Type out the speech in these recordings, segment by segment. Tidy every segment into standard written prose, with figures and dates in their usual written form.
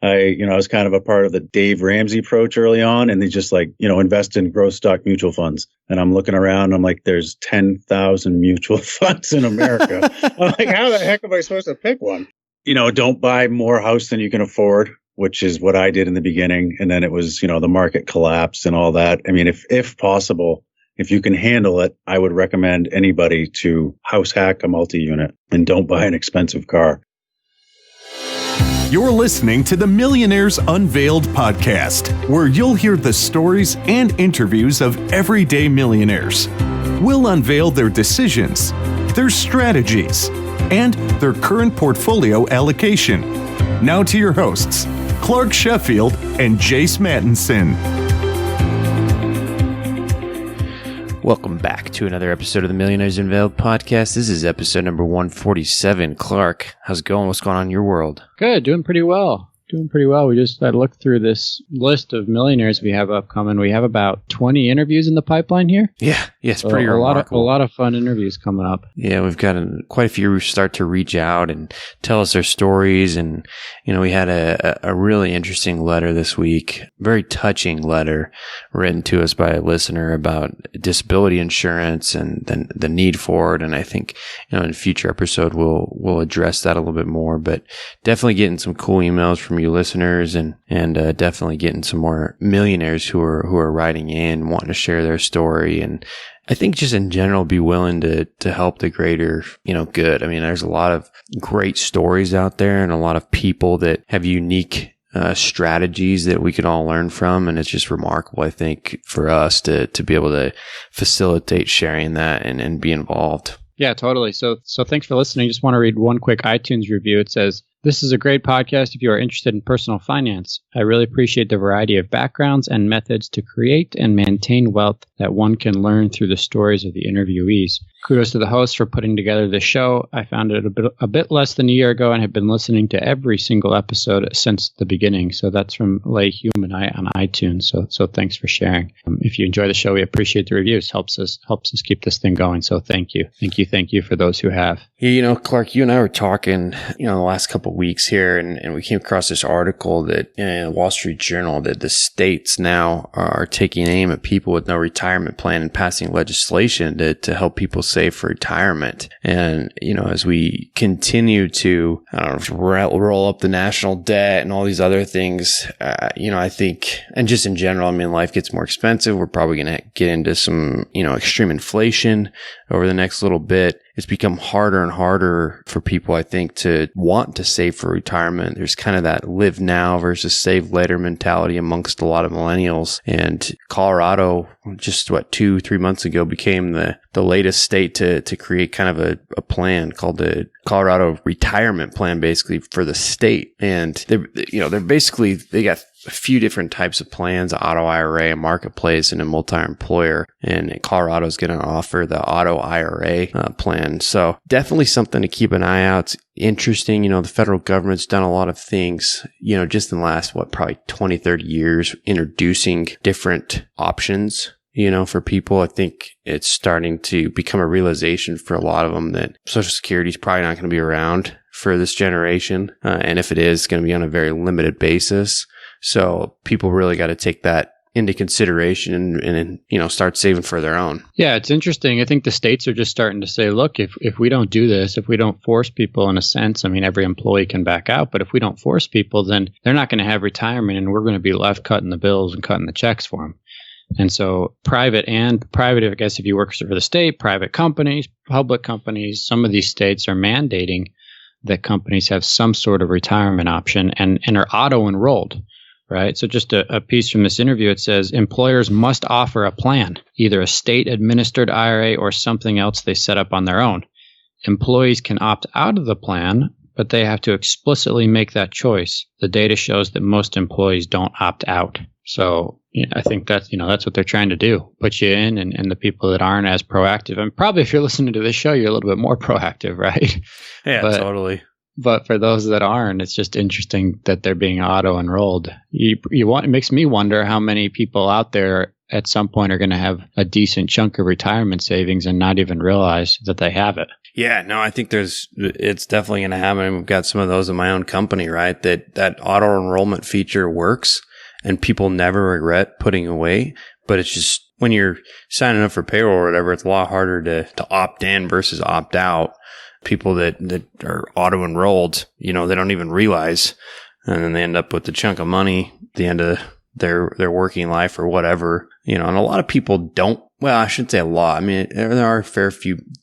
I was kind of a part of the Dave Ramsey approach early on, and they just invest in growth stock mutual funds. And I'm looking around, I'm like, there's 10,000 mutual funds in America. I'm like, how the heck am I supposed to pick one? Don't buy more house than you can afford, which is what I did in the beginning. And then it was, the market collapsed and all that. I mean, if possible, if you can handle it, I would recommend anybody to house hack a multi-unit and don't buy an expensive car. You're listening to the Millionaires Unveiled podcast, where you'll hear the stories and interviews of everyday millionaires. We'll unveil their decisions, their strategies, and their current portfolio allocation. Now to your hosts, Clark Sheffield and Jace Mattinson. Welcome back to another episode of the Millionaires Unveiled podcast. This is episode number 147. Clark, how's it going? What's going on in your world? Good, doing pretty well. We just looked through this list of millionaires we have upcoming. We have about 20 interviews in the pipeline here. Yeah, it's pretty remarkable. A lot of fun interviews coming up. Yeah, we've got quite a few who start to reach out and tell us their stories. And, we had a really interesting letter this week, very touching letter written to us by a listener about disability insurance and then the need for it. And I think, in a future episode, we'll address that a little bit more, but definitely getting some cool emails from you listeners and definitely getting some more millionaires who are writing in, wanting to share their story. And I think just in general, be willing to help the greater, good. I mean, there's a lot of great stories out there and a lot of people that have unique strategies that we can all learn from. And it's just remarkable, I think, for us to be able to facilitate sharing that and be involved. Yeah, totally. So thanks for listening. Just want to read one quick iTunes review. It says, "This is a great podcast if you are interested in personal finance. I really appreciate the variety of backgrounds and methods to create and maintain wealth that one can learn through the stories of the interviewees. Kudos to the hosts for putting together this show. I found it a bit less than a year ago and have been listening to every single episode since the beginning." So that's from Lay Human on iTunes. So thanks for sharing. If you enjoy the show, we appreciate the reviews. Helps us keep this thing going. So thank you for those who have. Yeah, Clark, you and I were talking, the last couple of weeks here, and we came across this article that in the Wall Street Journal that the states now are taking aim at people with no retirement plan and passing legislation to help people save for retirement. And, as we continue to, roll up the national debt and all these other things, I think, and just in general, life gets more expensive. We're probably going to get into some, extreme inflation over the next little bit. It's become harder and harder for people, I think, to want to save for retirement. There's kind of that live now versus save later mentality amongst a lot of millennials. And Colorado, just 2-3 months ago, became the latest state to create kind of a plan called the Colorado Retirement Plan, basically for the state. And they got a few different types of plans: auto IRA, a marketplace, and a multi-employer. And Colorado is going to offer the auto IRA plan. So definitely something to keep an eye out. It's interesting. The federal government's done a lot of things, just in the last, probably 20, 30 years, introducing different options, for people. I think it's starting to become a realization for a lot of them that Social Security is probably not going to be around for this generation. And if it is, it's going to be on a very limited basis. So people really got to take that into consideration and start saving for their own. Yeah, it's interesting. I think the states are just starting to say, look, if we don't do this, if we don't force people in a sense, every employee can back out, but if we don't force people, then they're not going to have retirement and we're going to be left cutting the bills and cutting the checks for them. And so private, I guess if you work for the state, private companies, public companies, some of these states are mandating that companies have some sort of retirement option and are auto-enrolled. Right. So just a piece from this interview, it says employers must offer a plan, either a state administered IRA or something else they set up on their own. Employees can opt out of the plan, but they have to explicitly make that choice. The data shows that most employees don't opt out. So I think that's what they're trying to do, put you in, and the people that aren't as proactive. And probably if you're listening to this show, you're a little bit more proactive, right? Yeah, totally. But for those that aren't, it's just interesting that they're being auto-enrolled. It makes me wonder how many people out there at some point are going to have a decent chunk of retirement savings and not even realize that they have it. Yeah, no, I think it's definitely going to happen. We've got some of those in my own company, right? That auto enrollment feature works and people never regret putting away. But it's just when you're signing up for payroll or whatever, it's a lot harder to opt in versus opt out. People that are auto enrolled, they don't even realize, and then they end up with a chunk of money at the end of their working life or whatever, and a lot of people don't. Well, I shouldn't say a lot. I mean, there are a fair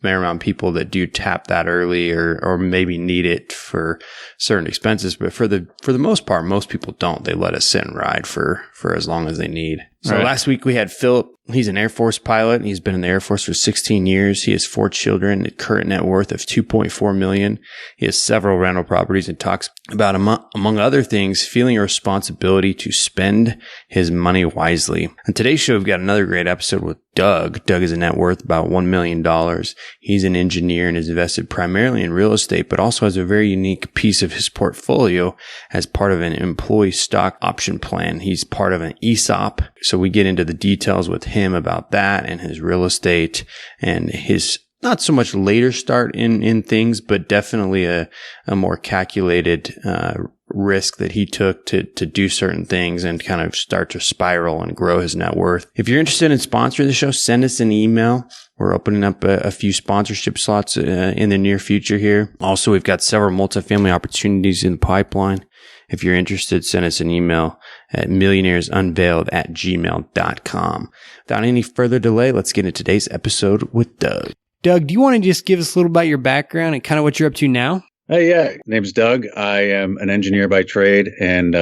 amount of people that do tap that early or maybe need it for certain expenses. But for the most part, most people don't. They let it sit and ride for as long as they need. So Last week we had Philip. He's an Air Force pilot. He's been in the Air Force for 16 years. He has 4 children, a current net worth of $2.4 million. He has several rental properties and talks about, among other things, feeling a responsibility to spend his money wisely. On today's show, we've got another great episode with Doug. Doug is a net worth about $1 million. He's an engineer and is invested primarily in real estate, but also has a very unique piece of his portfolio as part of an employee stock option plan. He's part of an ESOP. So we get into the details with him about that and his real estate and his not so much later start in things, but definitely a more calculated risk that he took to do certain things and kind of start to spiral and grow his net worth. If you're interested in sponsoring the show, send us an email. We're opening up a few sponsorship slots in the near future here. Also, we've got several multifamily opportunities in the pipeline. If you're interested, send us an email at millionairesunveiled@gmail.com. Without any further delay, let's get into today's episode with Doug. Doug, do you want to just give us a little about your background and kind of what you're up to now? Yeah. Name's Doug. I am an engineer by trade, and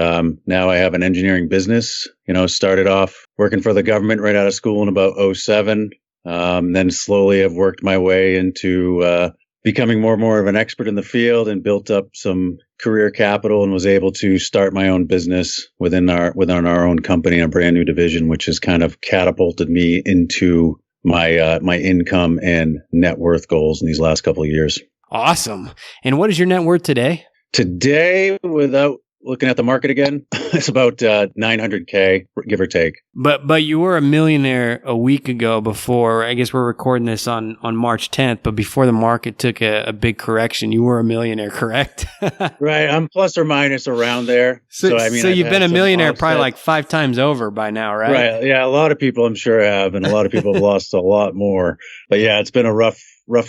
now I have an engineering business. Started off working for the government right out of school in about 2007. Then slowly have worked my way into becoming more and more of an expert in the field and built up some career capital and was able to start my own business within our own company, a brand new division, which has kind of catapulted me into my income and net worth goals in these last couple of years. Awesome. And what is your net worth today? Today, without looking at the market again, it's about $900K, give or take. But you were a millionaire a week ago before. I guess we're recording this on March 10th, but before the market took a big correction, you were a millionaire, correct? Right. I'm plus or minus around there. So you've been a millionaire probably like 5 times over by now, right? Right. Yeah. A lot of people I'm sure have, and a lot of people have lost a lot more. But yeah, it's been a rough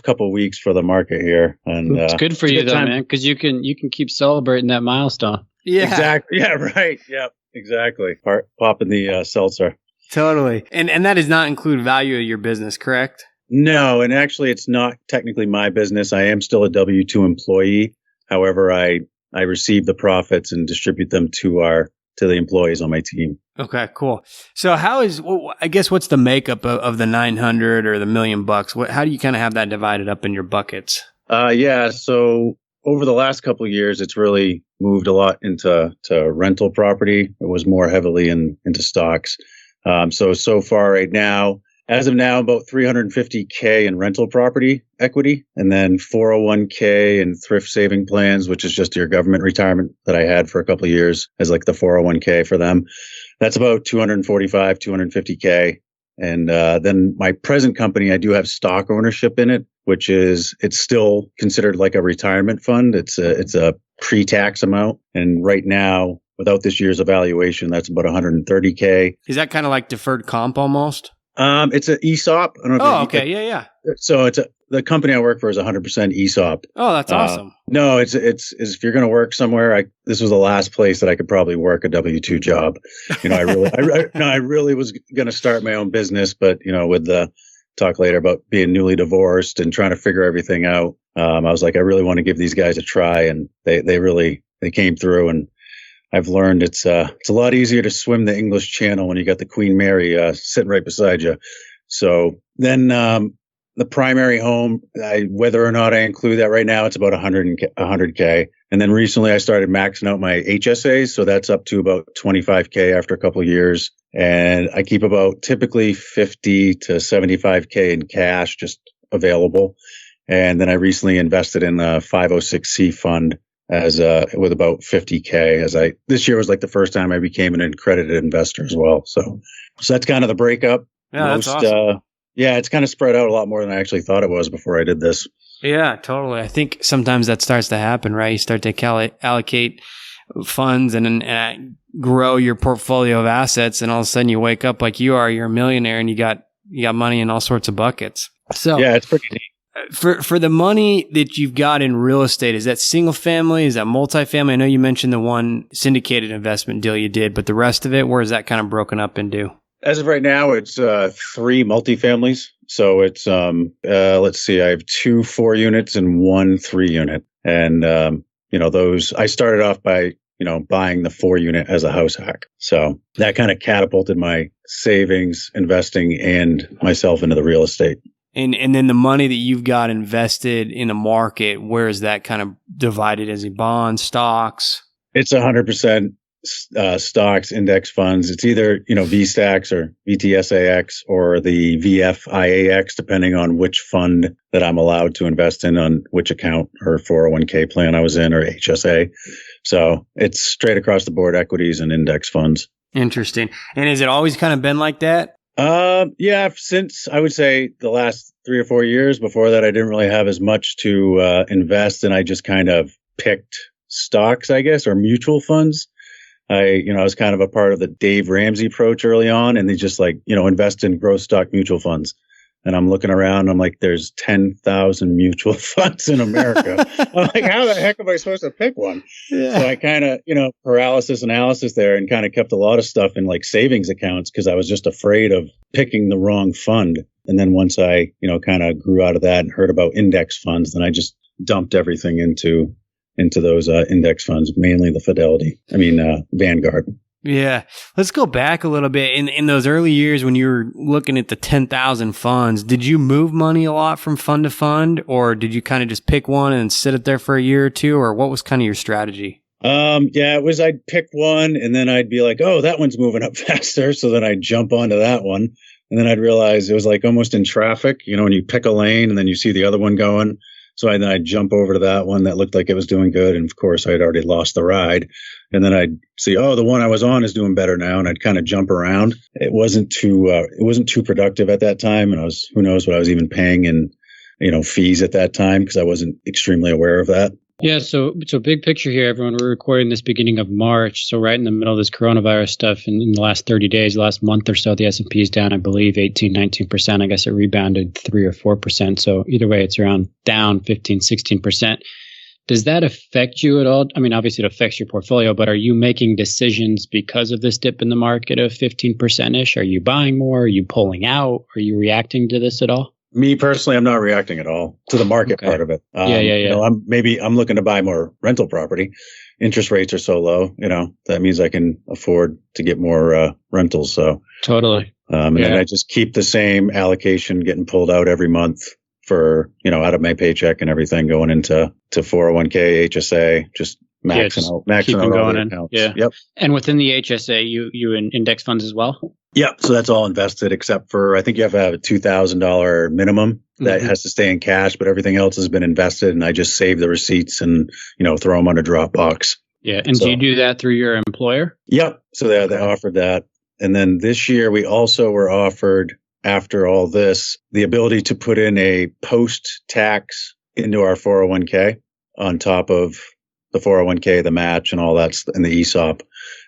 couple of weeks for the market here. And it's good for you though, man, because you can keep celebrating that milestone. Yeah. Exactly. Yeah. Right. Yep. Exactly. Popping the seltzer. Totally. And that does not include value of your business, correct? No. And actually, it's not technically my business. I am still a W-2 employee. However, I receive the profits and distribute them to the employees on my team. Okay, cool. So I guess what's the makeup of the 900 or the $1 million? How do you kind of have that divided up in your buckets? Yeah. So over the last couple of years, it's really moved a lot into rental property. It was more heavily into stocks. So far right now, as of now, about $350K in rental property equity, and then 401K and thrift saving plans, which is just your government retirement that I had for a couple of years as like the 401K for them. That's about $250K. And then my present company, I do have stock ownership in it, which it's still considered like a retirement fund. It's a pre-tax amount. And right now, without this year's evaluation, that's about $130K. Is that kind of like deferred comp almost? It's an ESOP. I don't know okay. Yeah. So the company I work for is 100% ESOP. Oh, that's awesome. No, it's if you're going to work somewhere, this was the last place that I could probably work a W-2 job. I really was going to start my own business, but with the talk later about being newly divorced and trying to figure everything out, I was like, I really want to give these guys a try, and they came through, and I've learned it's a lot easier to swim the English Channel when you got the Queen Mary sitting right beside you. So then the primary home, whether or not I include that right now, it's about $100K. And then recently I started maxing out my HSAs, so that's up to about $25K after a couple of years. And I keep about typically $50 to $75K in cash just available. And then I recently invested in a 506c fund with about $50K. This year was like the first time I became an accredited investor as well. So that's kind of the breakup. Yeah, that's awesome. Yeah, it's kind of spread out a lot more than I actually thought it was before I did this. Yeah, totally. I think sometimes that starts to happen, right? You start to allocate funds and grow your portfolio of assets, and all of a sudden you wake up like you're a millionaire, and you got money in all sorts of buckets. So Yeah, it's pretty neat. For the money that you've got in real estate, is that single family? Is that multifamily? I know you mentioned the one syndicated investment deal you did, but the rest of it, where is that kind of broken up into? As of right now, it's 3 multifamilies. So it's let's see, I have 2 4-units and 1 3-unit, and those I started off by buying the 4-unit as a house hack. So that kind of catapulted my savings, investing, and myself into the real estate. And then the money that you've got invested in the market, where is that kind of divided? As bonds, stocks? It's 100% stocks, index funds. It's either VSTAX or VTSAX or the VFIAX, depending on which fund that I'm allowed to invest in, on which account or 401k plan I was in, or HSA. So it's straight across the board, equities and index funds. Interesting. And has it always kind of been like that? Yeah, since I would say the last 3 or 4 years. Before that, I didn't really have as much to invest, and I just kind of picked stocks, I guess, or mutual funds. I was kind of a part of the Dave Ramsey approach early on, and they just invest in growth stock mutual funds. And I'm looking around, I'm like, there's 10,000 mutual funds in America. I'm like, how the heck am I supposed to pick one? Yeah. So I kind of, paralysis analysis there, and kind of kept a lot of stuff in savings accounts, because I was just afraid of picking the wrong fund. And then once I, kind of grew out of that and heard about index funds, then I just dumped everything into those index funds, mainly the Vanguard. Yeah. Let's go back a little bit. In those early years when you were looking at the 10,000 funds, did you move money a lot from fund to fund, or did you kind of just pick one and sit it there for a year or two, or what was kind of your strategy? Yeah, it was, I'd pick one and then I'd be like, oh, that one's moving up faster. So then I'd jump onto that one. And then I'd realize it was almost in traffic, when you pick a lane and then you see the other one going. So I'd jump over to that one that looked like it was doing good. And of course, I'd already lost the ride. And then I'd see, oh, the one I was on is doing better now. And I'd kind of jump around. It wasn't too productive at that time. And who knows what I was even paying in, fees at that time, because I wasn't extremely aware of that. Yeah, so big picture here, everyone. We're recording this beginning of March, so right in the middle of this coronavirus stuff. And in the last 30 days, the last month or so, the S&P is down, I believe, 18, 19%. I guess it rebounded 3 or 4%. So either way, it's around down 15, 16%. Does that affect you at all? I mean, obviously it affects your portfolio, but are you making decisions because of this dip in the market of 15%-ish? Are you buying more? Are you pulling out? Are you reacting to this at all? Me personally, I'm not reacting at all to the market part of it. Yeah. I'm looking to buy more rental property. Interest rates are so low, that means I can afford to get more rentals. So totally. And then I just keep the same allocation getting pulled out every month for, out of my paycheck and everything, going into 401k, HSA, just maxing out going in. Accounts. Yeah. Yep. And within the HSA, you in index funds as well? Yep. So that's all invested, except for, I think you have to have a $2,000 minimum that has to stay in cash, but everything else has been invested, and I just save the receipts and, throw them on a Dropbox. Yeah. And do you do that through your employer? Yep. So they offered that. And then this year we also were offered, after all this, the ability to put in a post-tax into our 401k on top of the 401k, the match and all that, and the ESOP.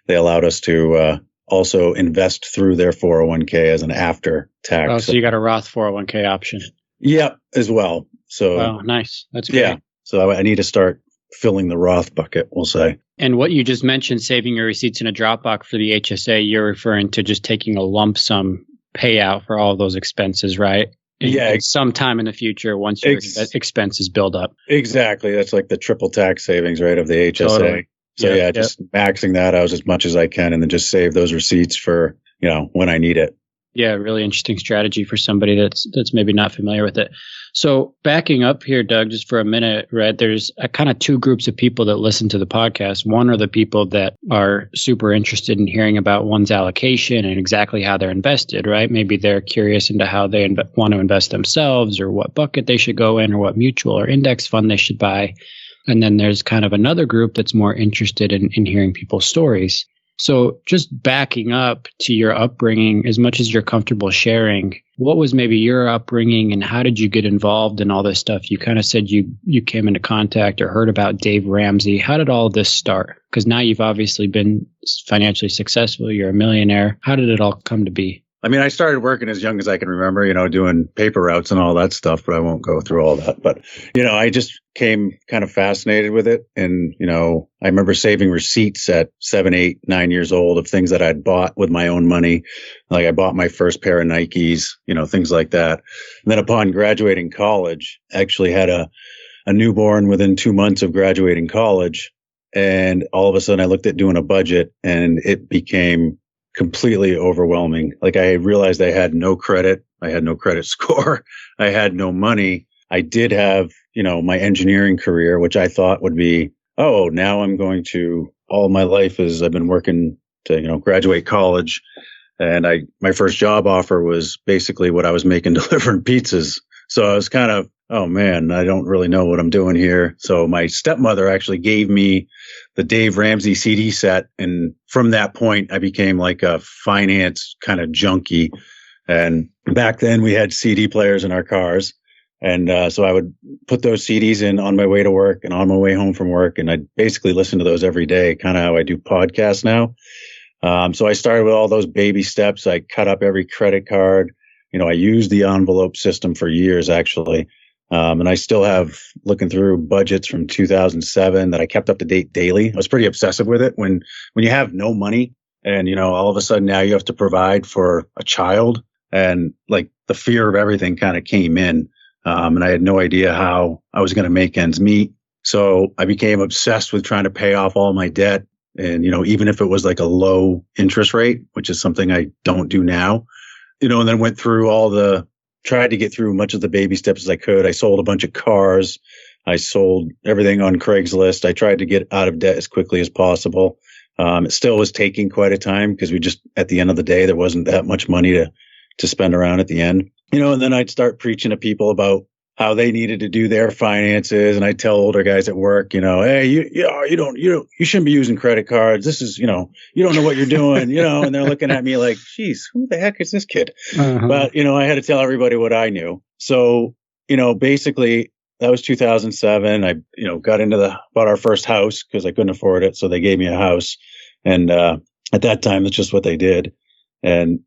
They allowed us to also invest through their 401k as an after tax. Oh, so you got a Roth 401k option. Yep, as well. So wow, nice. That's great. Yeah. So I need to start filling the Roth bucket, we'll say. And what you just mentioned, saving your receipts in a Dropbox for the HSA, you're referring to just taking a lump sum payout for all of those expenses, right? Yeah. Sometime in the future, once your expenses build up. Exactly. That's like the triple tax savings, right, of the HSA. Totally. So just maxing that out as much as I can, and then just save those receipts for, when I need it. Yeah, really interesting strategy for somebody that's maybe not familiar with it. So backing up here, Doug, just for a minute, right? There's a kind of 2 groups of people that listen to the podcast. One are the people that are super interested in hearing about one's allocation and exactly how they're invested, right? Maybe they're curious into how they want to invest themselves, or what bucket they should go in, or what mutual or index fund they should buy. And then there's kind of another group that's more interested in hearing people's stories. So just backing up to your upbringing, as much as you're comfortable sharing, what was maybe your upbringing and how did you get involved in all this stuff? You kind of said you came into contact or heard about Dave Ramsey. How did all this start? Because now you've obviously been financially successful. You're a millionaire. How did it all come to be? I mean, I started working as young as I can remember, doing paper routes and all that stuff, but I won't go through all that. But, I just came kind of fascinated with it. And, I remember saving receipts at 7, 8, 9 years old of things that I'd bought with my own money. Like I bought my first pair of Nikes, things like that. And then upon graduating college, I actually had a newborn within 2 months of graduating college. And all of a sudden I looked at doing a budget and it became completely overwhelming. Like I realized I had no credit. I had no credit score. I had no money. I did have, my engineering career, which I thought would be, now I'm going to, all my life is I've been working to, graduate college. And my first job offer was basically what I was making delivering pizzas. So I was kind of, oh man, I don't really know what I'm doing here. So my stepmother actually gave me the Dave Ramsey CD set. And from that point, I became like a finance kind of junkie. And back then we had CD players in our cars. And so I would put those CDs in on my way to work and on my way home from work. And I'd basically listen to those every day, kind of how I do podcasts now. So I started with all those baby steps. I cut up every credit card. I used the envelope system for years, actually. And I still have looking through budgets from 2007 that I kept up to date daily. I was pretty obsessive with it when you have no money and, all of a sudden now you have to provide for a child and like the fear of everything kind of came in. And I had no idea how I was going to make ends meet. So I became obsessed with trying to pay off all my debt. And, even if it was like a low interest rate, which is something I don't do now, and then went through tried to get through much of the baby steps as I could. I sold a bunch of cars. I sold everything on Craigslist. I tried to get out of debt as quickly as possible. It still was taking quite a time because at the end of the day, there wasn't that much money to spend around at the end. And then I'd start preaching to people about how they needed to do their finances. And I'd tell older guys at work, hey, you shouldn't be using credit cards. This is, you don't know what you're doing, and they're looking at me like, geez, who the heck is this kid? Uh-huh. But, I had to tell everybody what I knew. So, basically that was 2007. I, bought our first house because I couldn't afford it. So they gave me a house. And, at that time, that's just what they did. And,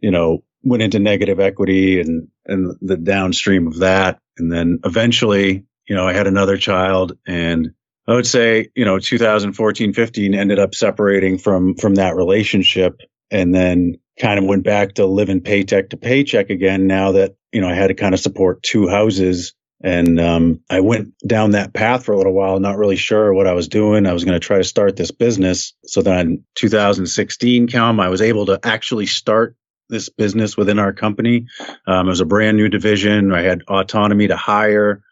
went into negative equity and the downstream of that. And then eventually, I had another child and I would say, 2014, 15 ended up separating from that relationship and then kind of went back to living paycheck to paycheck again. Now that, I had to kind of support 2 houses and, I went down that path for a little while, not really sure what I was doing. I was going to try to start this business. So then 2016 I was able to actually start this business within our company. It was a brand new division. I had autonomy to hire,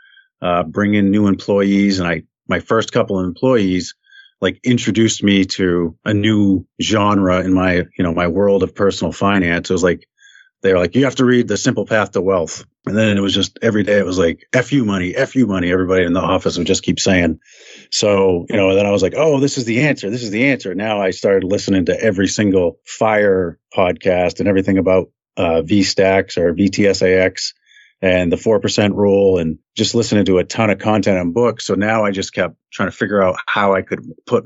bring in new employees. And my first couple of employees introduced me to a new genre in my, my world of personal finance. It was like, they were like, you have to read The Simple Path to Wealth. And then it was just every day it was like, F you money, F you money. Everybody in the office would just keep saying. So, then I was like, oh, this is the answer. This is the answer. Now I started listening to every single FIRE podcast and everything about VSTAX or VTSAX and the 4% rule and just listening to a ton of content and books. So now I just kept trying to figure out how I could put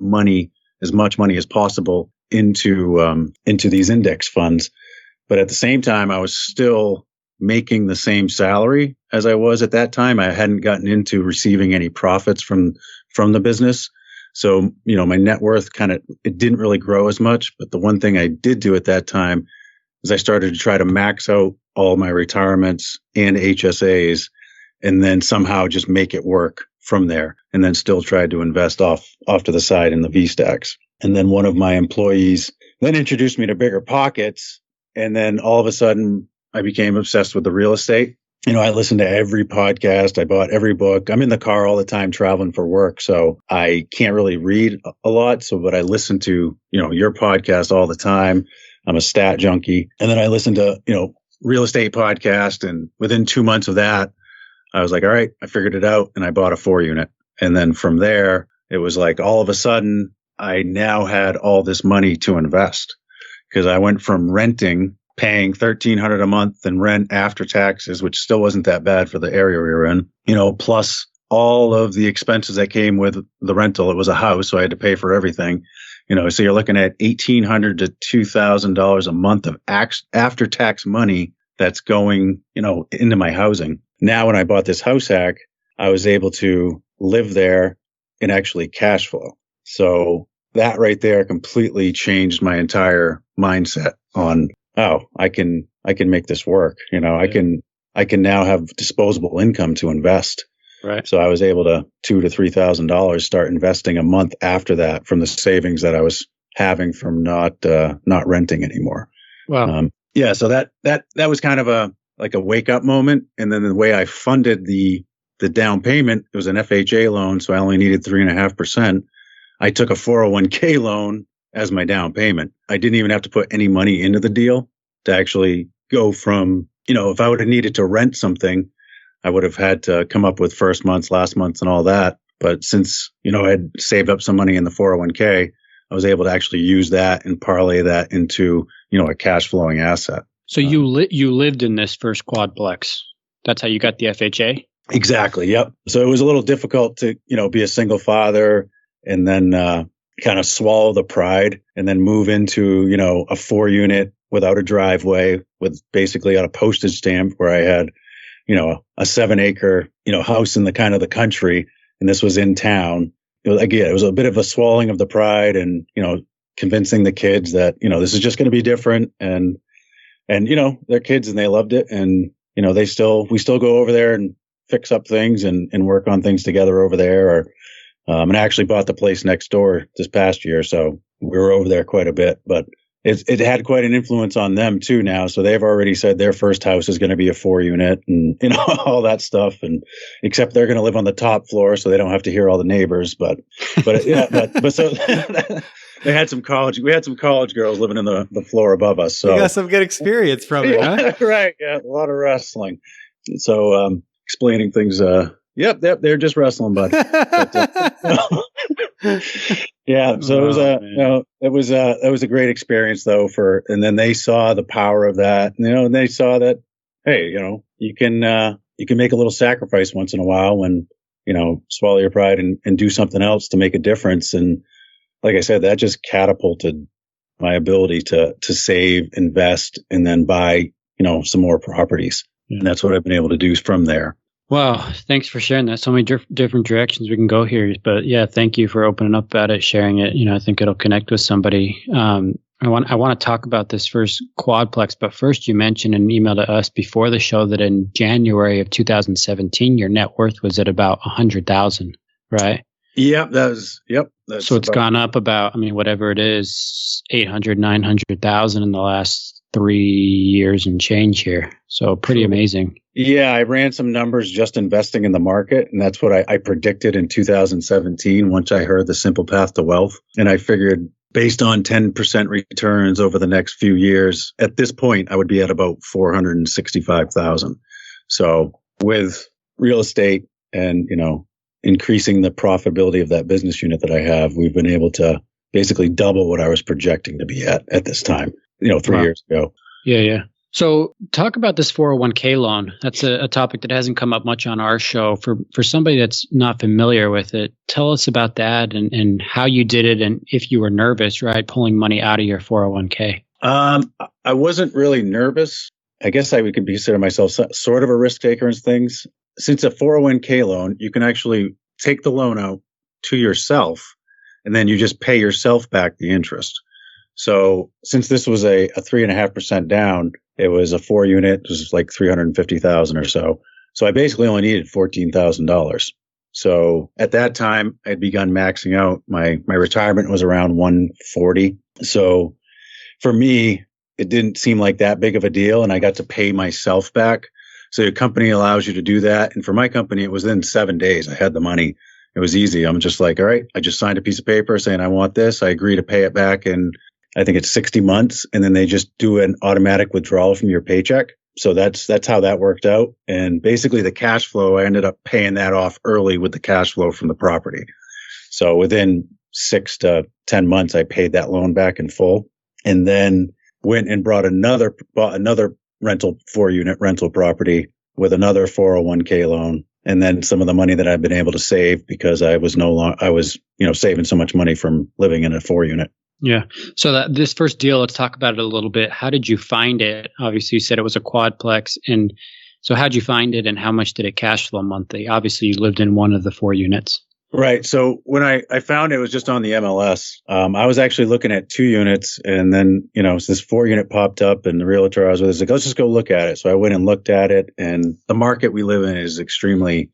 as much money as possible into these index funds. But at the same time, I was still making the same salary as I was at that time. I hadn't gotten into receiving any profits from the business. So, my net worth it didn't really grow as much. But the one thing I did do at that time is I started to try to max out all my retirements and HSAs and then somehow just make it work from there. And then still tried to invest off to the side in the VSTAX. And then one of my employees then introduced me to Bigger Pockets. And then all of a sudden, I became obsessed with the real estate. I listened to every podcast. I bought every book. I'm in the car all the time traveling for work. So I can't really read a lot. But I listen to, your podcast all the time. I'm a stat junkie. And then I listened to, real estate podcast. And within 2 months of that, I was like, all right, I figured it out. And I bought a 4-unit. And then from there, it was like all of a sudden, I now had all this money to invest because I went from renting, paying $1,300 a month in rent after taxes, which still wasn't that bad for the area we were in, plus all of the expenses that came with the rental. It was a house, so I had to pay for everything. So you're looking at $1,800 to $2,000 a month of after tax money that's going, into my housing. Now, when I bought this house hack, I was able to live there and actually cash flow. So that right there completely changed my entire mindset on, I can make this work. I can now have disposable income to invest. Right. So I was able to $2,000 to $3,000 start investing a month after that from the savings that I was having from not renting anymore. Wow. So that was kind of a wake up moment. And then the way I funded the down payment, it was an FHA loan, so I only needed 3.5%. I took a 401k loan as my down payment. I didn't even have to put any money into the deal to actually go from, if I would have needed to rent something, I would have had to come up with first months, last months, and all that. But since, I had saved up some money in the 401k, I was able to actually use that and parlay that into, a cash flowing asset. So you lived in this first quadplex. That's how you got the FHA? Exactly. Yep. So it was a little difficult to, be a single father and then kind of swallow the pride and then move into, a 4-unit without a driveway with basically on a postage stamp where I had, a 7-acre, house in the kind of the country. And this was in town. It was a bit of a swallowing of the pride and, convincing the kids that, this is just going to be different. And, they're kids and they loved it. And, we still go over there and fix up things and work on things together over there. And I actually bought the place next door this past year. So we were over there quite a bit, but it had quite an influence on them too now. So they've already said their first house is going to be a 4-unit and, all that stuff. And except they're going to live on the top floor so they don't have to hear all the neighbors. But so we had some college girls living in the floor above us. So you got some good experience from it, huh? Right. Yeah. A lot of wrestling. So, explaining things, Yep, they're just wrestling, bud. Yeah, so it was a great experience though and then they saw the power of that, and they saw that, hey, you can make a little sacrifice once in a while when, swallow your pride and do something else to make a difference. And like I said, that just catapulted my ability to save, invest, and then buy, some more properties. And that's what I've been able to do from there. Wow. Thanks for sharing that. So many different directions we can go here. But yeah, thank you for opening up about it, sharing it. I think it'll connect with somebody. I want to talk about this first quadplex, but first you mentioned in an email to us before the show that in January of 2017, your net worth was at about 100,000, right? Yep. So it's gone up about, whatever it is, 800, 900,000 in the last 3 years and change here. So pretty amazing. Yeah, I ran some numbers just investing in the market, and that's what I predicted in 2017 once I heard the simple path to wealth. And I figured based on 10% returns over the next few years, at this point, I would be at about 465,000. So with real estate and, increasing the profitability of that business unit that I have, we've been able to basically double what I was projecting to be at this time, 3 years ago. Yeah. So talk about this 401k loan. That's a topic that hasn't come up much on our show. For somebody that's not familiar with it, tell us about that and how you did it and if you were nervous, right, pulling money out of your 401k. I wasn't really nervous. I guess I would consider myself sort of a risk taker in things. Since a 401k loan, you can actually take the loan out to yourself and then you just pay yourself back the interest. So since this was a 3.5% down, it was a 4-unit. It was like 350,000 or so. So I basically only needed $14,000. So at that time, I'd begun maxing out. My retirement was around 140. So for me, it didn't seem like that big of a deal, and I got to pay myself back. So your company allows you to do that. And for my company, it was in 7 days. I had the money. It was easy. I'm just like, all right, I just signed a piece of paper saying I want this. I agree to pay it back in, I think it's 60 months. And then they just do an automatic withdrawal from your paycheck. So that's how that worked out. And basically the cash flow, I ended up paying that off early with the cash flow from the property. So within 6 to 10 months, I paid that loan back in full. And then went and bought another rental 4-unit rental property with another 401k loan. And then some of the money that I've been able to save because I was saving so much money from living in a 4-unit. Yeah. So that this first deal, let's talk about it a little bit. How did you find it? Obviously, you said it was a quadplex. And so how'd you find it and how much did it cash flow monthly? Obviously, you lived in one of the 4 units. Right. So when I found it was just on the MLS. I was actually looking at 2 units and then, this 4-unit popped up and the realtor I was with was like, let's just go look at it. So I went and looked at it, and the market we live in is extremely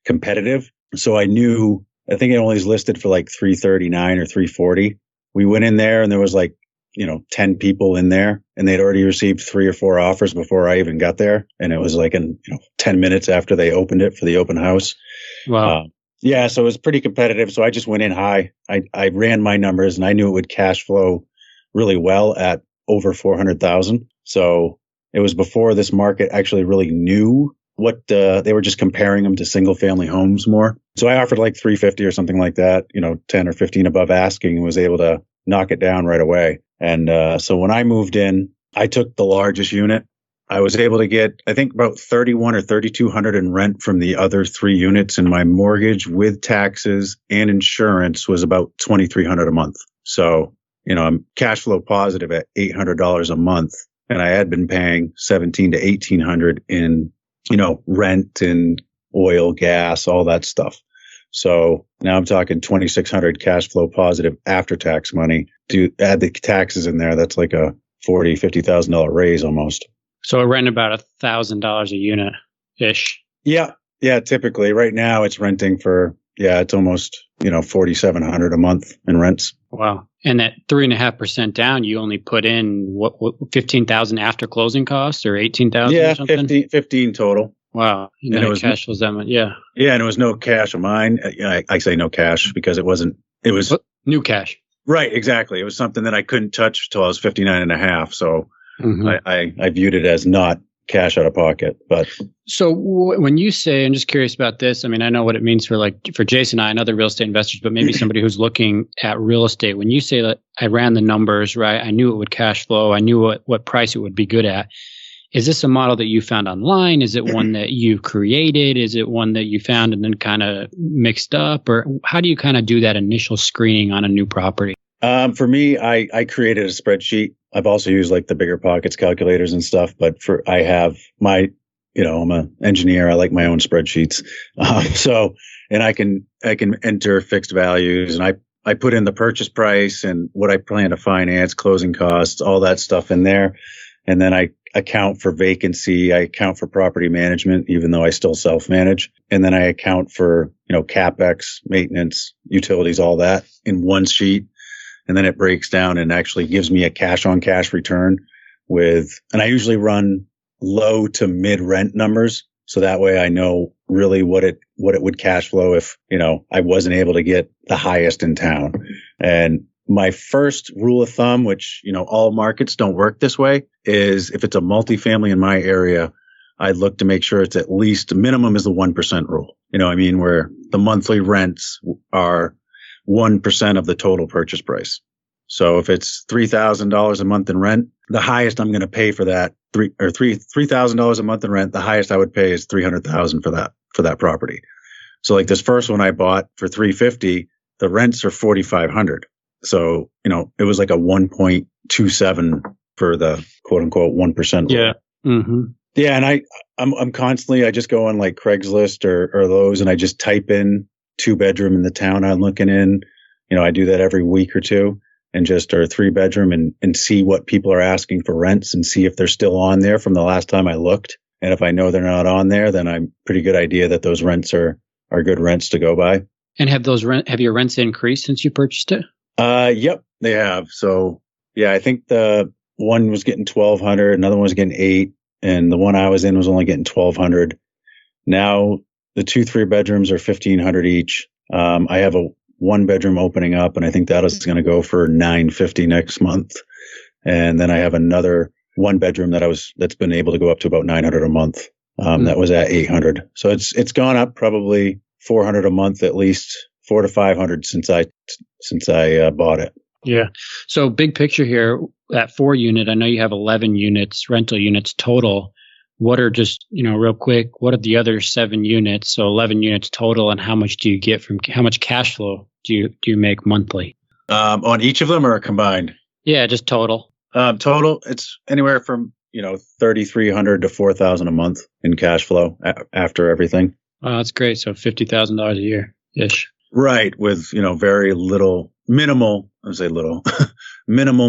competitive. So I think it only is listed for like $339 or $340. We went in there and there was 10 people in there, and they'd already received 3 or 4 offers before I even got there. And it was 10 minutes after they opened it for the open house. Wow. Yeah, so it was pretty competitive. So I just went in high. I ran my numbers and I knew it would cash flow really well at over $400,000. So it was before this market actually really knew what they were just comparing them to single family homes more. So I offered like $350 or something like that, 10 or 15 above asking, and was able to knock it down right away. And so when I moved in, I took the largest unit. I was able to get, I think, about $3,100 or $3,200 in rent from the other 3 units, and my mortgage with taxes and insurance was about $2,300 a month. So, I'm cash flow positive at $800 a month, and I had been paying $1,700 to $1,800 in, rent and oil, gas, all that stuff. So now I'm talking $2,600 cash flow positive after tax money. To add the taxes in there, that's like a $40,000, $50,000 raise almost. So it rent about $1,000 a unit ish. Yeah. Typically right now it's renting for, it's almost, $4,700 a month in rents. Wow. And at 3.5% down, you only put in what $15,000 after closing costs or $18,000 or something? 15 total. Wow. And then it cash was that much. Yeah. Yeah. And it was no cash of mine. I say no cash because it was new cash. Right. Exactly. It was something that I couldn't touch till I was 59 and a half. So I viewed it as not cash out of pocket. But so when you say, I'm just curious about this. I mean, I know what it means for Jason and I and other real estate investors, but maybe somebody who's looking at real estate. When you say that I ran the numbers, right? I knew it would cash flow. I knew what price it would be good at. Is this a model that you found online? Is it one that you created? Is it one that you found and then kind of mixed up? Or how do you kind of do that initial screening on a new property? For me, I created a spreadsheet. I've also used like the bigger pockets calculators and stuff, but I have my, I'm an engineer. I like my own spreadsheets. And I can enter fixed values, and I put in the purchase price and what I plan to finance, closing costs, all that stuff in there. And then I account for vacancy. I account for property management, even though I still self-manage. And then I account for, CapEx, maintenance, utilities, all that in one sheet. And then it breaks down and actually gives me a cash on cash return and I usually run low to mid rent numbers. So that way I know really what it would cash flow if, I wasn't able to get the highest in town. And my first rule of thumb, which, all markets don't work this way, is if it's a multifamily in my area, I look to make sure it's at least the minimum is the 1% rule. Where the monthly rents are 1% of the total purchase price. So if it's $3,000 a month in rent, the highest I'm going to pay for that $3,000 a month in rent, the highest I would pay is $300,000 for that property. So like this first one I bought for $350, the rents are $4,500. So, it was like a 1.27 for the quote unquote 1%. Yeah. Mm-hmm. Yeah. And I'm constantly, I just go on like Craigslist or those, and I just type in 2-bedroom in the town I'm looking in. I do that every week or two, and or 3-bedroom and see what people are asking for rents and see if they're still on there from the last time I looked. And if I know they're not on there, then I'm pretty good idea that those rents are good rents to go by. And have your rents increased since you purchased it? Yep, they have. So yeah, I think the one was getting $1,200, another one was getting $800, and the one I was in was only getting $1,200. Now the 2 3-bedrooms are $1,500 each. I have a 1-bedroom opening up, and I think that is going to go for $950 next month. And then I have another 1-bedroom that's been able to go up to about $900 a month. That was at $800. So it's gone up probably $400 a month, at least $400 to $500 since I bought it. Yeah. So big picture here, that 4 unit, I know you have 11 units, rental units total. What are just, real quick, what are the other 7 units? So 11 units total, and how much do you get how much cash flow do you make monthly? On each of them or combined? Yeah, just total. Total, it's anywhere from, $3,300 to $4,000 a month in cash flow after everything. Wow, that's great. So $50,000 a year ish. Right. With, very minimal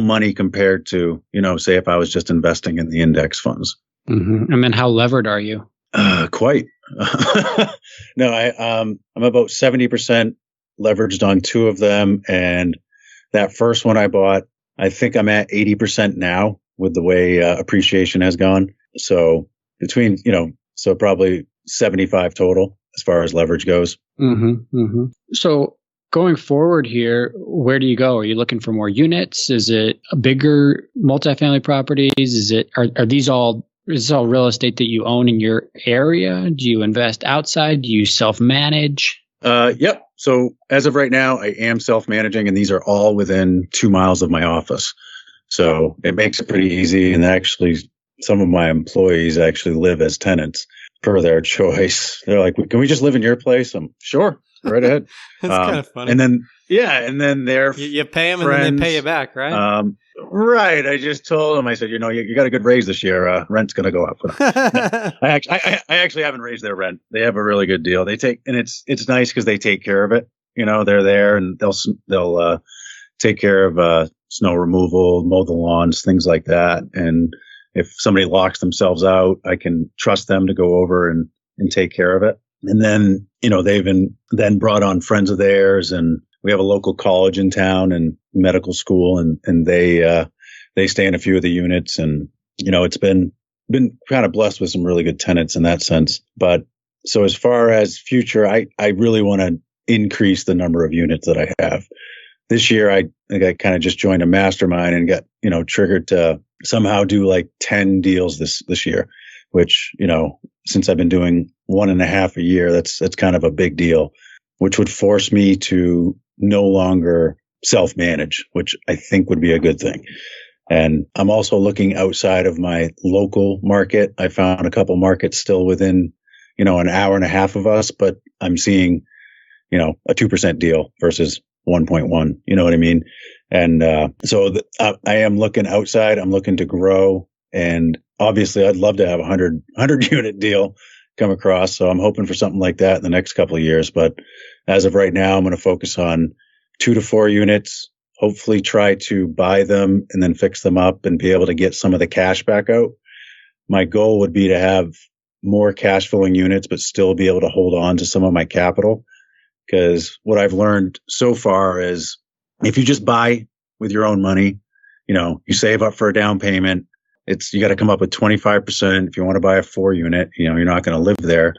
money compared to, say if I was just investing in the index funds. Mm-hmm. And then how levered are you? Quite. No, I'm about 70% leveraged on 2 of them. And that first one I bought, I think I'm at 80% now with the way appreciation has gone. So between, so probably 75 total as far as leverage goes. Mm-hmm, mm-hmm. So going forward here, where do you go? Are you looking for more units? Is it a bigger multifamily properties? Are these all real estate that you own in your area? Do you invest outside? Do you self-manage? Yep. So as of right now, I am self-managing, and these are all within 2 miles of my office. So it makes it pretty easy. And actually, some of my employees actually live as tenants per their choice. They're like, "Can we just live in your place?" I'm sure. Right ahead. That's kind of funny. And then they're you pay them, and then they pay you back, right? Right. I just told them, I said, you got a good raise this year. Rent's going to go up. No, I actually haven't raised their rent. They have a really good deal. They take, and it's nice because they take care of it. They're there, and they'll take care of snow removal, mow the lawns, things like that. And if somebody locks themselves out, I can trust them to go over and take care of it. And then, they've then brought on friends of theirs, and we have a local college in town and medical school, and they stay in a few of the units. And, it's been kind of blessed with some really good tenants in that sense. But so as far as future, I really want to increase the number of units that I have. This year, I think I kind of just joined a mastermind and got, triggered to somehow do like 10 deals this year, which, since I've been doing 1.5 a year, that's kind of a big deal, which would force me to no longer self-manage, which I think would be a good thing. And I'm also looking outside of my local market. I found a couple markets still within, an hour and a half of us, but I'm seeing, a 2% deal versus 1.1, you know what I mean? And so I am looking outside. I'm looking to grow. And obviously, I'd love to have a 100 unit deal come across. So I'm hoping for something like that in the next couple of years. But as of right now, I'm going to focus on 2 to 4 units, hopefully try to buy them and then fix them up and be able to get some of the cash back out. My goal would be to have more cash flowing units, but still be able to hold on to some of my capital. Because what I've learned so far is if you just buy with your own money, you save up for a down payment. You got to come up with 25%. If you want to buy a 4 unit, you're not going to live there.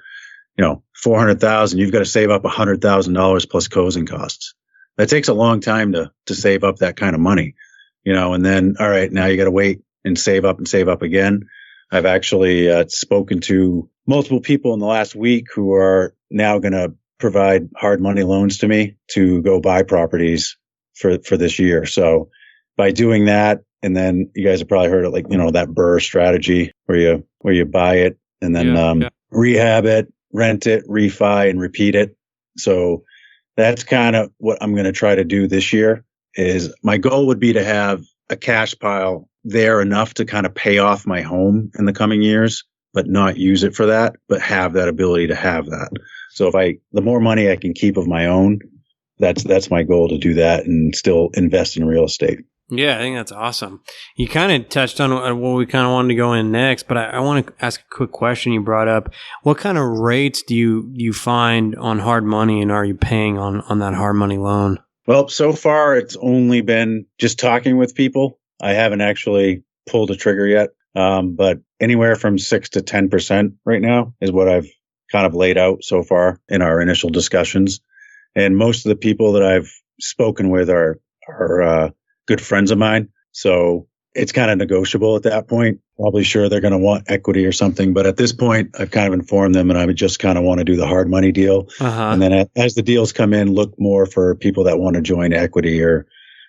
$400,000, you've got to save up $100,000 plus closing costs. That takes a long time to save up that kind of money, and then, all right, now you got to wait and save up again. I've actually spoken to multiple people in the last week who are now going to provide hard money loans to me to go buy properties for this year. So by doing that, and then you guys have probably heard of that BRRRR strategy where you buy it and then rehab it, rent it, refi, and repeat it. So that's kind of what I'm going to try to do this year. Is my goal would be to have a cash pile there enough to kind of pay off my home in the coming years, but not use it for that, but have that ability to have that. So the more money I can keep of my own, that's my goal, to do that and still invest in real estate. Yeah, I think that's awesome. You kind of touched on what we kind of wanted to go in next, but I want to ask a quick question you brought up. What kind of rates do you find on hard money, and are you paying on that hard money loan? Well, so far it's only been just talking with people. I haven't actually pulled a trigger yet, but anywhere from 6 to 10% right now is what I've kind of laid out so far in our initial discussions. And most of the people that I've spoken with are good friends of mine. So it's kind of negotiable at that point. Probably sure they're going to want equity or something. But at this point, I've kind of informed them, and I would just kind of want to do the hard money deal. And then as the deals come in, look more for people that want to join equity or,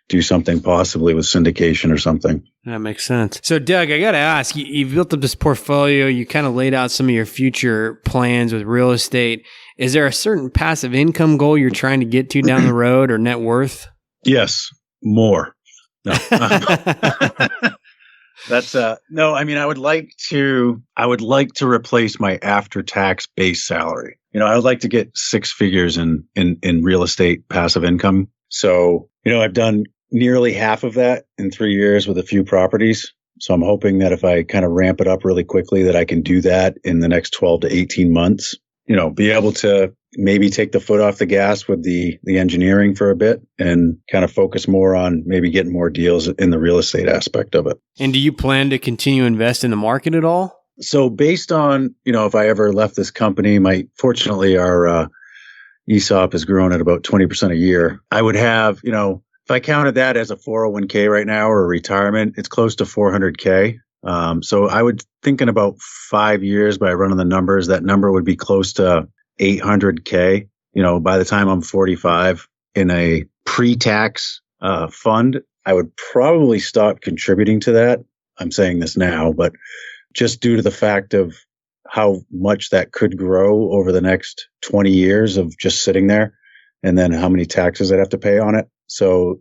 do something possibly with syndication or something. That makes sense. So, Doug, I got to ask, you've built up this portfolio. You kind of laid out some of your future plans with real estate. Is there a certain passive income goal you're trying to get to down the road, or net worth? Yes, more. No. That's no, I mean, I would like to replace my after-tax base salary. I would like to get six figures in real estate passive income. So, I've done nearly half of that in 3 years with a few properties. So I'm hoping that if I kind of ramp it up really quickly, that I can do that in the next 12 to 18 months, be able to maybe take the foot off the gas with the engineering for a bit and kind of focus more on maybe getting more deals in the real estate aspect of it. And do you plan to continue to invest in the market at all? So based on, if I ever left this company, fortunately our ESOP has grown at about 20% a year. I would have, if I counted that as a 401k right now or a retirement, it's close to 400k. So I would think in about 5 years, by running the numbers, that number would be close to 800k. By the time I'm 45 in a pre-tax fund, I would probably stop contributing to that. I'm saying this now, but just due to the fact of how much that could grow over the next 20 years of just sitting there, and then how many taxes I'd have to pay on it. So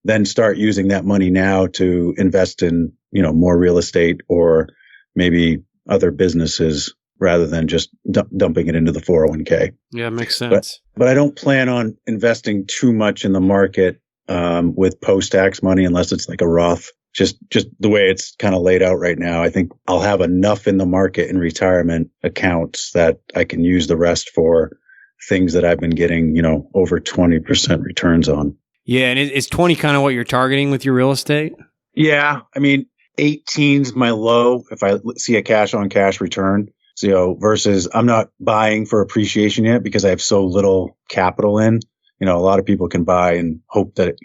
then start using that money now to invest in, more real estate or maybe other businesses rather than just dumping it into the 401k. Yeah, makes sense. But I don't plan on investing too much in the market with post-tax money unless it's like a Roth. Just the way it's kind of laid out right now, I think I'll have enough in the market in retirement accounts that I can use the rest for things that I've been getting, over 20% returns on. Yeah, and is 20 kind of what you're targeting with your real estate? Yeah, I mean, 18's my low if I see a cash on cash return. So, versus I'm not buying for appreciation yet because I have so little capital in. A lot of people can buy and hope that,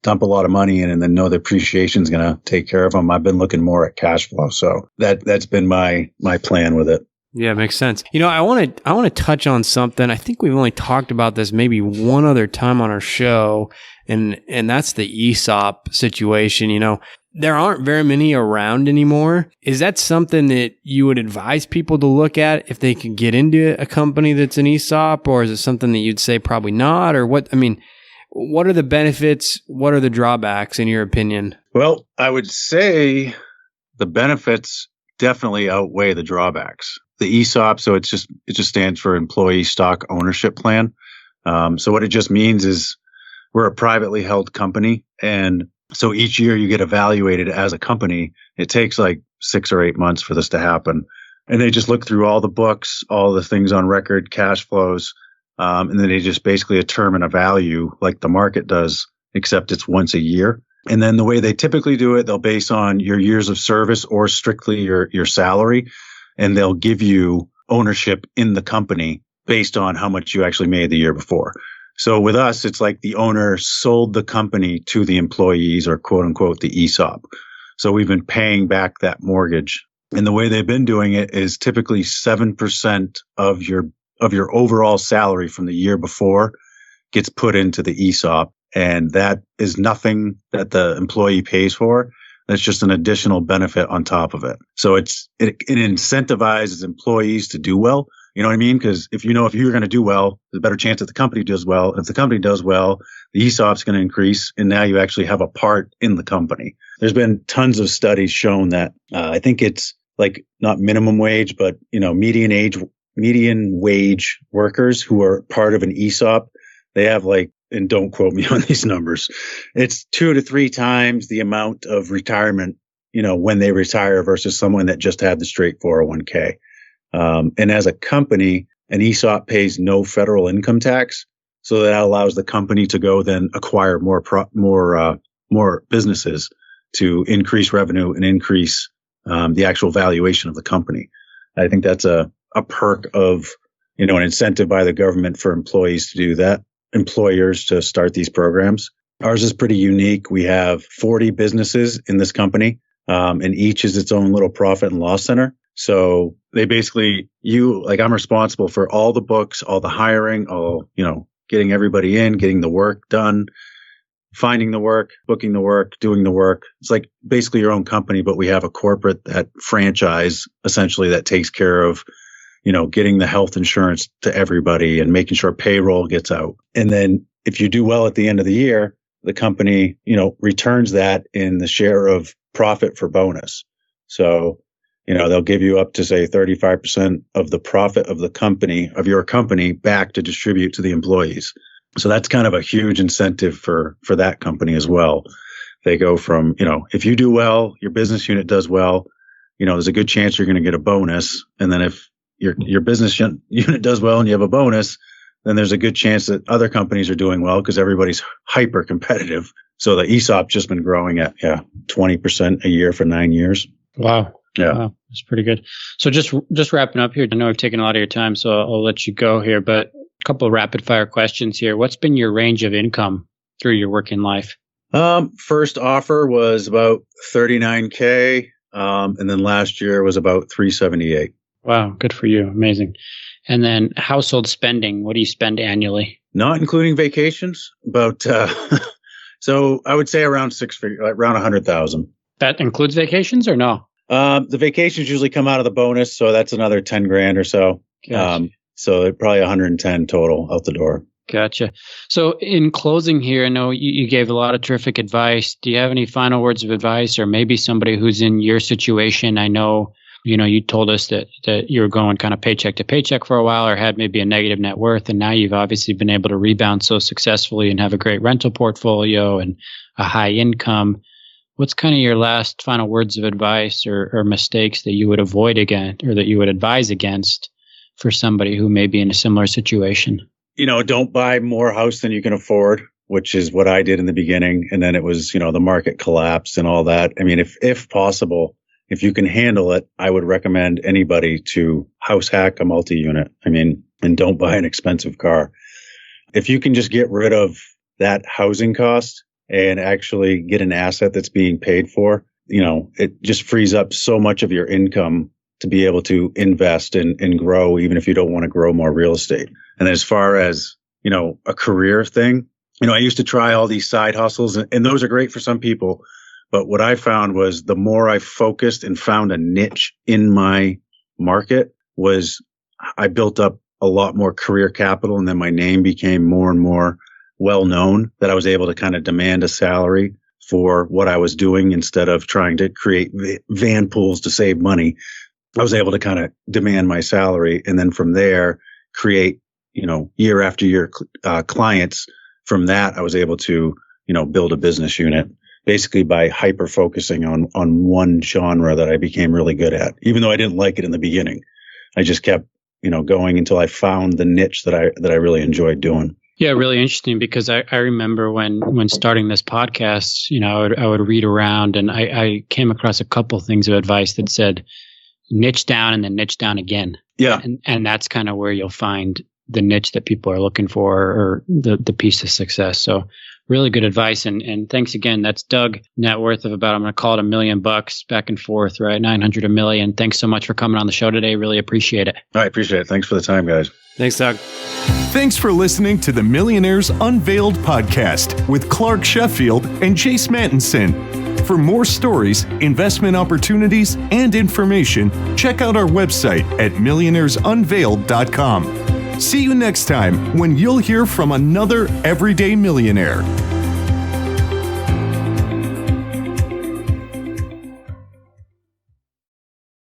dump a lot of money in and then know the appreciation is going to take care of them. I've been looking more at cash flow. So that's been my plan with it. Yeah, it makes sense. I want to touch on something. I think we've only talked about this maybe one other time on our show, and that's the ESOP situation. There aren't very many around anymore. Is that something that you would advise people to look at if they could get into a company that's an ESOP, or is it something that you'd say probably not? Or what? I mean, what are the benefits? What are the drawbacks in your opinion? Well, I would say the benefits definitely outweigh the drawbacks. The ESOP, so it just stands for Employee Stock Ownership Plan. So what it just means is we're a privately held company, and so each year you get evaluated as a company. It takes like 6 or 8 months for this to happen, and they just look through all the books, all the things on record, cash flows, and then they just basically determine a value like the market does, except it's once a year. And then the way they typically do it, they'll base on your years of service or strictly your salary. And they'll give you ownership in the company based on how much you actually made the year before. So with us, it's like the owner sold the company to the employees, or quote unquote, the ESOP. So we've been paying back that mortgage. And the way they've been doing it is typically 7% of your overall salary from the year before gets put into the ESOP. And that is nothing that the employee pays for. That's just an additional benefit on top of it. So it incentivizes employees to do well. You know what I mean? Because if you're going to do well, there's a better chance that the company does well. If the company does well, the ESOP's going to increase, and now you actually have a part in the company. There's been tons of studies shown that I think it's like not minimum wage, but median wage workers who are part of an ESOP, they have like, and don't quote me on these numbers, it's 2 to 3 times the amount of retirement, when they retire versus someone that just had the straight 401k. And as a company, an ESOP pays no federal income tax. So that allows the company to go then acquire more businesses to increase revenue and increase the actual valuation of the company. I think that's a perk of, an incentive by the government for employees to do that. Employers to start these programs. Ours is pretty unique. We have 40 businesses in this company, and each is its own little profit and loss center. So they basically, I'm responsible for all the books, all the hiring, all, getting everybody in, getting the work done finding the work, booking the work, doing the work. It's like basically your own company, but we have a corporate that franchise essentially that takes care of, getting the health insurance to everybody and making sure payroll gets out. And then if you do well at the end of the year, the company, returns that in the share of profit for bonus. So, they'll give you up to say 35% of the profit of your company back to distribute to the employees. So that's kind of a huge incentive for that company as well. They go from, if you do well, your business unit does well, there's a good chance you're going to get a bonus. And then if your business unit does well and you have a bonus, then there's a good chance that other companies are doing well because everybody's hyper competitive. So the ESOP's just been growing at 20% a year for 9 years. Wow. Yeah. Wow. That's pretty good. So just wrapping up here, I know I've taken a lot of your time, so I'll let you go here, but a couple of rapid fire questions here. What's been your range of income through your working life? First offer was about $39K. And then last year was about $378. Wow. Good for you. Amazing. And then household spending, what do you spend annually? Not including vacations, but, so I would say around six figures, around 100,000. That includes vacations or no? The vacations usually come out of the bonus, so that's another 10 grand or so. Gotcha. So probably 110 total out the door. Gotcha. So in closing here, I know you gave a lot of terrific advice. Do you have any final words of advice, or maybe somebody who's in your situation? I know, you told us that you were going kind of paycheck to paycheck for a while, or had maybe a negative net worth, and now you've obviously been able to rebound so successfully and have a great rental portfolio and a high income. What's kind of your last final words of advice or mistakes that you would avoid again, or that you would advise against for somebody who may be in a similar situation? Don't buy more house than you can afford, which is what I did in the beginning. And then it was, the market collapsed and all that. I mean, if possible, if you can handle it, I would recommend anybody to house hack a multi-unit. And don't buy an expensive car. If you can just get rid of that housing cost and actually get an asset that's being paid for, it just frees up so much of your income to be able to invest and grow, even if you don't want to grow more real estate. And as far as, a career thing, I used to try all these side hustles, and those are great for some people. But what I found was the more I focused and found a niche in my market was I built up a lot more career capital, and then my name became more and more well known, that I was able to kind of demand a salary for what I was doing instead of trying to create van pools to save money. I was able to kind of demand my salary, and then from there create, year after year clients. From that, I was able to, build a business unit basically by hyper focusing on one genre that I became really good at, even though I didn't like it in the beginning. I just kept, going until I found the niche that I really enjoyed doing. Yeah, really interesting, because I remember when starting this podcast, I would read around, and I came across a couple things of advice that said niche down and then niche down again. Yeah. And that's kind of where you'll find the niche that people are looking for, or the piece of success. So really good advice. And thanks again. That's Doug, net worth of about, I'm going to call it $1 million back and forth, right? 900, $1 million. Thanks so much for coming on the show today. Really appreciate it. I appreciate it. Thanks for the time, guys. Thanks, Doug. Thanks for listening to the Millionaires Unveiled podcast with Clark Sheffield and Chase Mattinson. For more stories, investment opportunities, and information, check out our website at millionairesunveiled.com. See you next time when you'll hear from another everyday millionaire.